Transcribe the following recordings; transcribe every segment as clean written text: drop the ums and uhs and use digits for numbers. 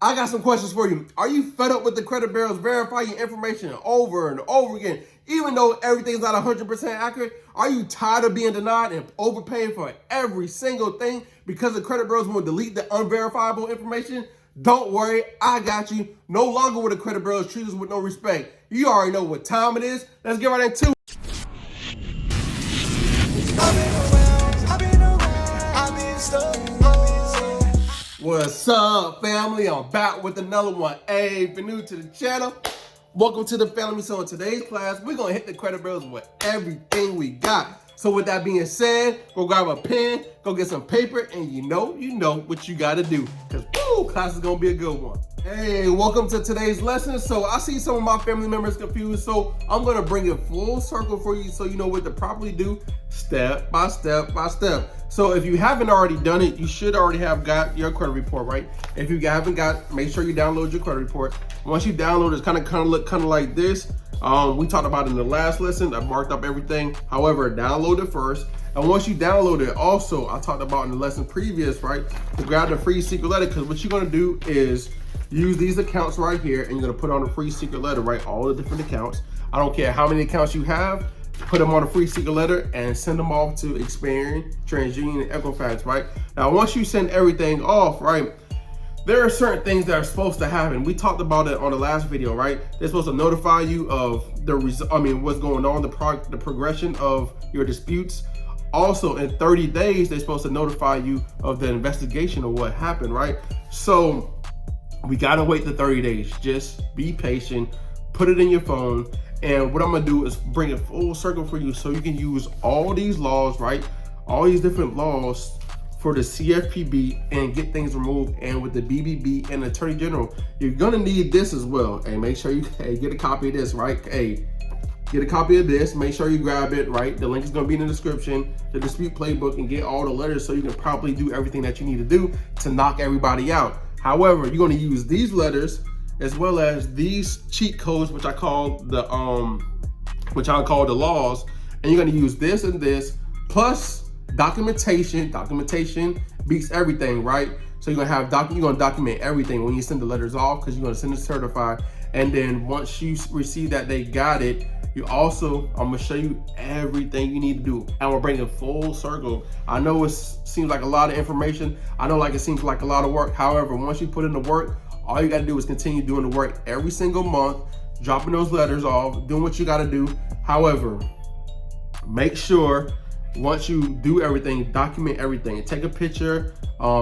I got some questions for you. Are you fed up with the credit bureaus verifying your information over and over again, even though everything's not 100% accurate? Are you tired of being denied and overpaying for every single thing because the credit bureaus will delete the unverifiable information? Don't worry, I got you. No longer will the credit bureaus treat us with no respect. You already know what time it is. Let's get right into it. What's up, family? I'm back with another one. Hey, if you're new to the channel, welcome to the family. So in today's class, we're gonna hit the credit bureaus with everything we got. So with that being said, go grab a pen, go get some paper, and you know what you gotta do. Because class is gonna be a good one. Hey, welcome to today's lesson. So I see some of my family members confused, so I'm gonna bring it full circle for you so you know what to properly do step by step by step. So if you haven't already done it, you should already have got your credit report, right? If you haven't got, make sure you download your credit report. Once you download, it's kind of look like this. We talked about it in the last lesson. I marked up everything. However, download it first. And once you download it, also, I talked about in the lesson previous, right? To grab the free secret letter, because what you're gonna do is use these accounts right here, and you're gonna put on a free secret letter, right? All the different accounts. I don't care how many accounts you have, put them on a free secret letter and send them off to Experian, TransUnion, and Equifax, right? Now, once you send everything off, right, there are certain things that are supposed to happen. We talked about it on the last video, right? They're supposed to notify you of what's going on, the progression of your disputes. Also, in 30 days, they're supposed to notify you of the investigation of what happened, right? So we gotta wait the 30 days. Just be patient, put it in your phone. And what I'm gonna do is bring it full circle for you so you can use all these laws, right? All these different laws for the CFPB and get things removed. And with the BBB and Attorney General, you're gonna need this as well. And make sure you get a copy of this, right? Hey, get a copy of this, make sure you grab it, right? The link is gonna be in the description, the dispute playbook, and get all the letters so you can properly do everything that you need to do to knock everybody out. However, you're gonna use these letters as well as these cheat codes, which I call the laws, and you're gonna use this and this plus documentation. Documentation beats everything, right? So you're gonna document everything when you send the letters off, because you're gonna send it certified. And then once you receive that they got it, I'm gonna show you everything you need to do, and we're bringing full circle. I know it seems like a lot of information. I know it seems like a lot of work. However, once you put in the work, all you gotta do is continue doing the work every single month, dropping those letters off, doing what you gotta do. However, make sure once you do everything, document everything. Take a picture,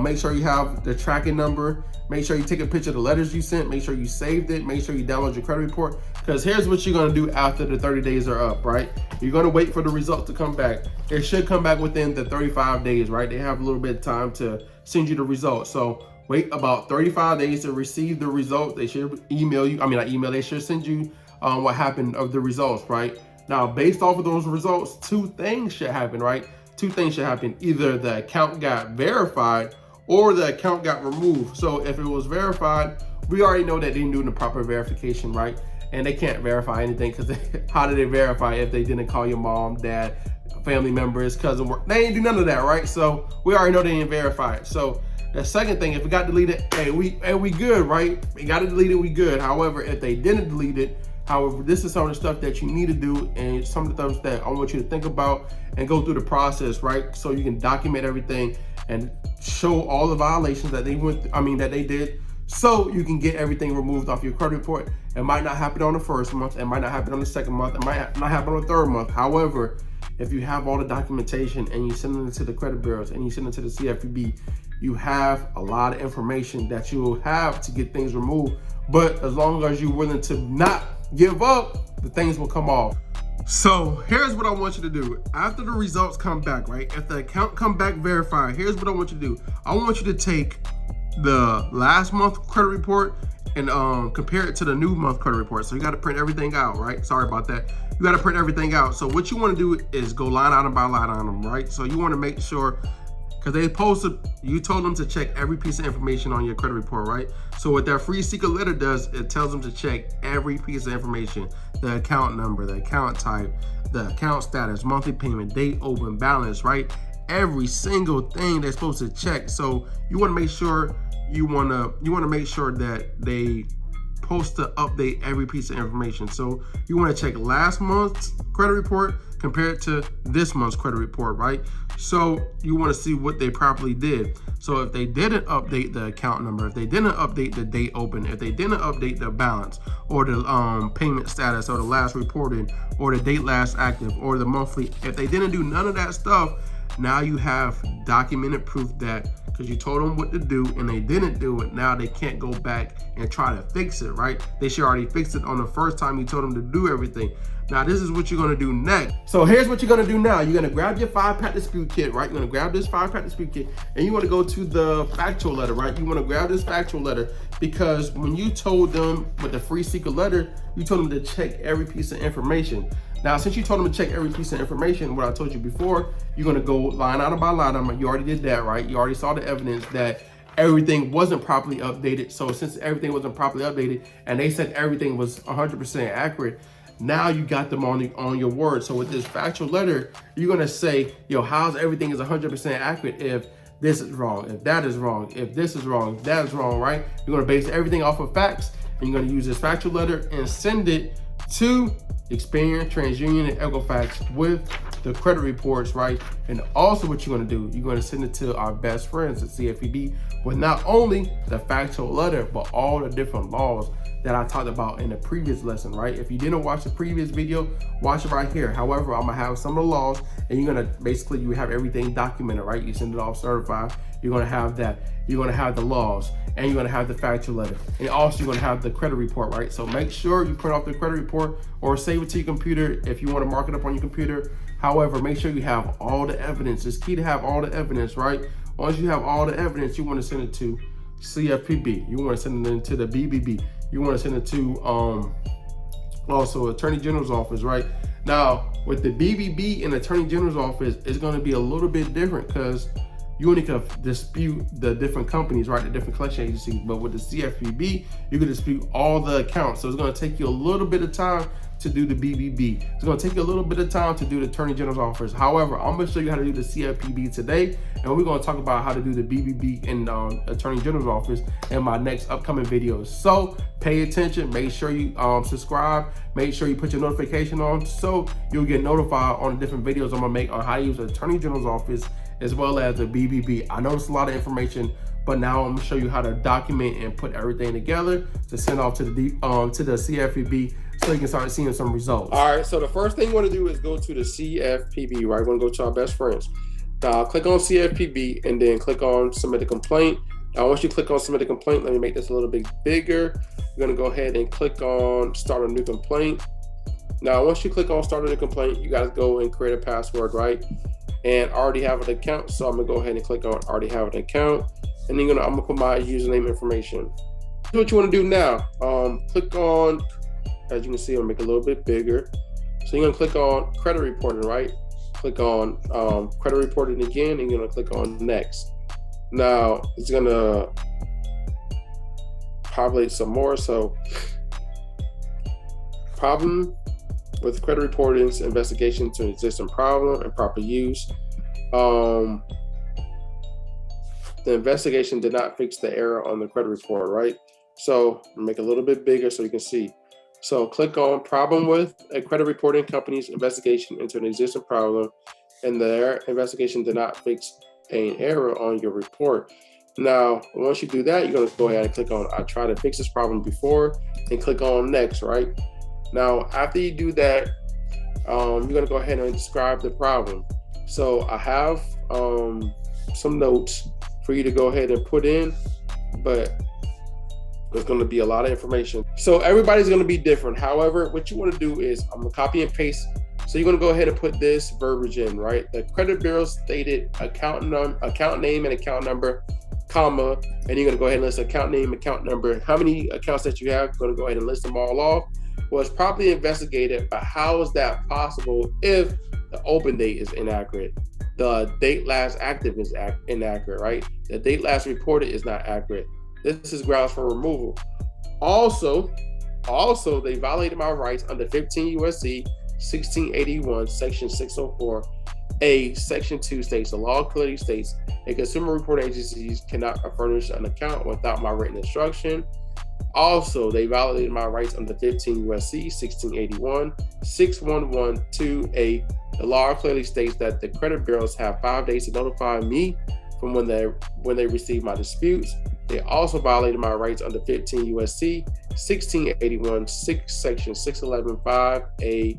make sure you have the tracking number, make sure you take a picture of the letters you sent, make sure you saved it, make sure you download your credit report, because here's what you're gonna do after the 30 days are up, right? You're gonna wait for the results to come back. It should come back within the 35 days, right? They have a little bit of time to send you the results. So wait about 35 days to receive the result. They should email you, they should send you what happened of the results, right? Now, based off of those results, two things should happen, right? Two things should happen. Either the account got verified or the account got removed. So if it was verified, we already know that they didn't do the proper verification, right? And they can't verify anything, because how did they verify if they didn't call your mom, dad, family members, cousin, work? They didn't do none of that, right? So we already know they didn't verify it. So the second thing, if it got deleted, hey, we good, right? We got to delete it, we good. However, if they didn't delete it, this is some of the stuff that you need to do, and some of the things that I want you to think about and go through the process, right? So you can document everything and show all the violations that they did, so you can get everything removed off your credit report. It might not happen on the first month, it might not happen on the second month, it might not happen on the third month. However, if you have all the documentation and you send it to the credit bureaus and you send it to the CFPB, you have a lot of information that you will have to get things removed. But as long as you're willing to not give up, the things will come off. So here's what I want you to do. After the results come back, right? If the account come back verified, here's what I want you to do. I want you to take the last month credit report and compare it to the new month credit report. So you got to print everything out, right? Sorry about that. You got to print everything out. So what you want to do is go line item by line item, right? So you want to make sure, because you told them to check every piece of information on your credit report, right? So what that free secret letter does, it tells them to check every piece of information: the account number, the account type, the account status, monthly payment, date, open balance, right? every single thing they're supposed to check. So you want to make sure you want to make sure that they post to update every piece of information. So you want to check last month's credit report compared to this month's credit report, right? So you want to see what they properly did. So if they didn't update the account number, if they didn't update the date open, if they didn't update the balance or the payment status or the last reported or the date last active or the monthly, if they didn't do none of that stuff, now you have documented proof that because you told them what to do and they didn't do it, now they can't go back and try to fix it, right? They should already fix it on the first time you told them to do everything. Now this is what you're gonna do next. So here's what you're gonna do now. You're gonna grab your 5-pack dispute kit, right? You're gonna grab this 5-pack dispute kit and you wanna go to the factual letter, right? You wanna grab this factual letter because when you told them with the free secret letter, you told them to check every piece of information. Now, since you told them to check every piece of information, what I told you before, you're gonna go line item by line item. You already did that, right? You already saw the evidence that everything wasn't properly updated. So since everything wasn't properly updated and they said everything was 100% accurate, now you got them on your word. So with this factual letter, you're gonna say, yo, how's everything is 100% accurate if this is wrong, if that is wrong, if this is wrong, if that is wrong, right? You're gonna base everything off of facts and you're gonna use this factual letter and send it to Experian, TransUnion, and Equifax with the credit reports, right? And also what you're gonna do, you're gonna send it to our best friends at CFPB with not only the factual letter, but all the different laws that I talked about in the previous lesson, right? If you didn't watch the previous video, watch it right here. However, I'm gonna have some of the laws and you're gonna basically, you have everything documented, right? You send it off certified. You're gonna have that. You're gonna have the laws and you're gonna have the factual letter. And also you're gonna have the credit report, right? So make sure you print off the credit report or save it to your computer if you wanna mark it up on your computer. However, make sure you have all the evidence. It's key to have all the evidence, right? Once you have all the evidence, you wanna send it to CFPB. You wanna send it into the BBB. You want to send it to also Attorney General's office, right? Now, with the BBB and Attorney General's office, it's going to be a little bit different because you only can dispute the different companies, right? The different collection agencies. But with the CFPB, you can dispute all the accounts. So it's going to take you a little bit of time to do the BBB. It's going to take you a little bit of time to do the Attorney General's office. However, I'm going to show you how to do the CFPB today, and we're going to talk about how to do the BBB in Attorney General's office in my next upcoming videos. So pay attention, make sure you subscribe, make sure you put your notification on so you'll get notified on the different videos I'm going to make on how to use the Attorney General's office as well as the BBB. I know it's a lot of information, but now I'm going to show you how to document and put everything together to send off to the CFPB so you can start seeing some results. All right, so the first thing you want to do is go to the CFPB, right? We're going to go to our best friends. Now, click on CFPB and then click on submit a complaint. Now, once you click on submit a complaint, let me make this a little bit bigger. You're going to go ahead and click on start a new complaint. Now, once you click on start a new complaint, you got to go and create a password, right? And I already have an account, so I'm going to go ahead and click on already have an account. And then I'm going to put my username information. Here's what you want to do now. Click on, as you can see, I'm going to make it a little bit bigger. So you're going to click on credit reporting, right? Click on credit reporting again, and you're going to click on next. Now, it's going to populate some more. So, problem with credit reporting's investigation to an existing problem and proper use. The investigation did not fix the error on the credit report, right? So make it a little bit bigger so you can see. So click on problem with a credit reporting company's investigation into an existing problem, and their investigation did not fix an error on your report. Now, once you do that, you're going to go ahead and click on I tried to fix this problem before and click on next, right? Now, after you do that, you're going to go ahead and describe the problem. So I have some notes for you to go ahead and put in, but there's going to be a lot of information. So everybody's going to be different. However, what you want to do is I'm going to copy and paste. So you're going to go ahead and put this verbiage in, right? The credit bureau stated account name and account number, comma, and you're going to go ahead and list account name, account number, how many accounts that you have. You're going to go ahead and list them all off. Was properly investigated, but how is that possible if the open date is inaccurate? The date last active is inaccurate, right? The date last reported is not accurate. This is grounds for removal. Also, they violated my rights under 15 USC 1681, section 604, Section 2 states, the law clearly states, a consumer reporting agency cannot furnish an account without my written instruction. Also, they violated my rights under 15 U.S.C. 1681, 6112A. The law clearly states that the credit bureaus have 5 days to notify me from when they receive my disputes. They also violated my rights under 15 U.S.C. 1681, Section 6115A.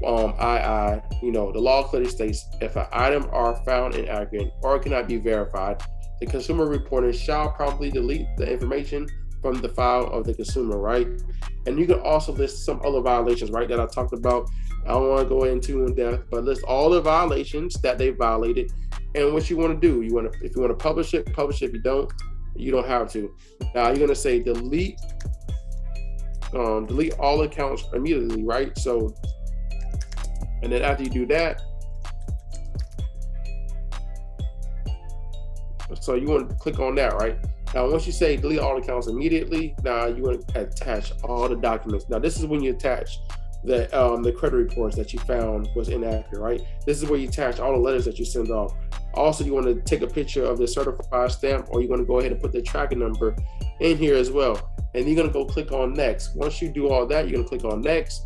The law clearly states, if an item are found inaccurate or cannot be verified, the consumer reporter shall promptly delete the information from the file of the consumer, right? And you can also list some other violations, right, that I talked about. I don't want to go into in depth, but list all the violations that they violated and what you want to do. If you want to publish it, publish it. If you don't have to. Now you're going to say delete all accounts immediately, right? So, and then after you do that, so you want to click on that, right? Now, once you say delete all accounts immediately, now you want to attach all the documents. Now, this is when you attach the credit reports that you found was inaccurate, right? This is where you attach all the letters that you send off. Also, you want to take a picture of the certified stamp, or you're going to go ahead and put the tracking number in here as well. And you're going to go click on next. Once you do all that, you're going to click on next.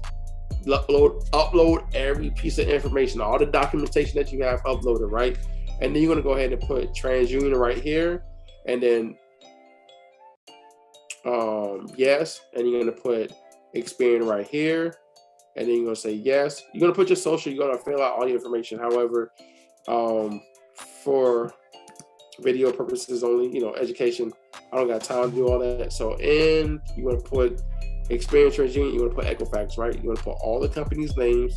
Upload every piece of information, all the documentation that you have uploaded, right? And then you're going to go ahead and put TransUnion right here, and then yes, and you're going to put Experian right here, and then you're going to say yes. You're going to put your social, you're going to fill out all the information. However, for video purposes only, education, I don't got time to do all that. So you want to put Experian, TransUnion, you want to put Equifax, right? You want to put all the companies' names,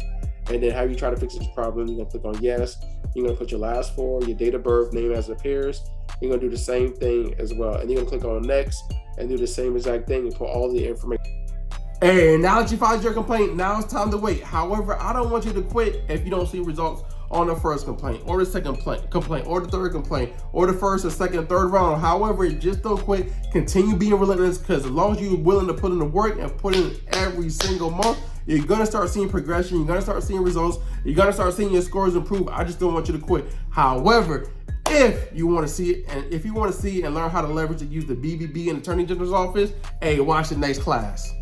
and then how you try to fix this problem. You're going to click on yes. You're going to put your last four, your date of birth, name as it appears. You're going to do the same thing as well. And you're going to click on next and do the same exact thing and put all the information. Hey, now that you filed your complaint, now it's time to wait. However, I don't want you to quit if you don't see results on the first complaint, or the second complaint, or the third complaint, or the first, or second, and third round. However, just don't quit. Continue being relentless, because as long as you're willing to put in the work and put in every single month, you're going to start seeing progression. You're going to start seeing results. You're going to start seeing your scores improve. I just don't want you to quit. However, if you want to see it, and if you want to see and learn how to leverage and use the BBB in the Attorney General's office, hey, watch the next class.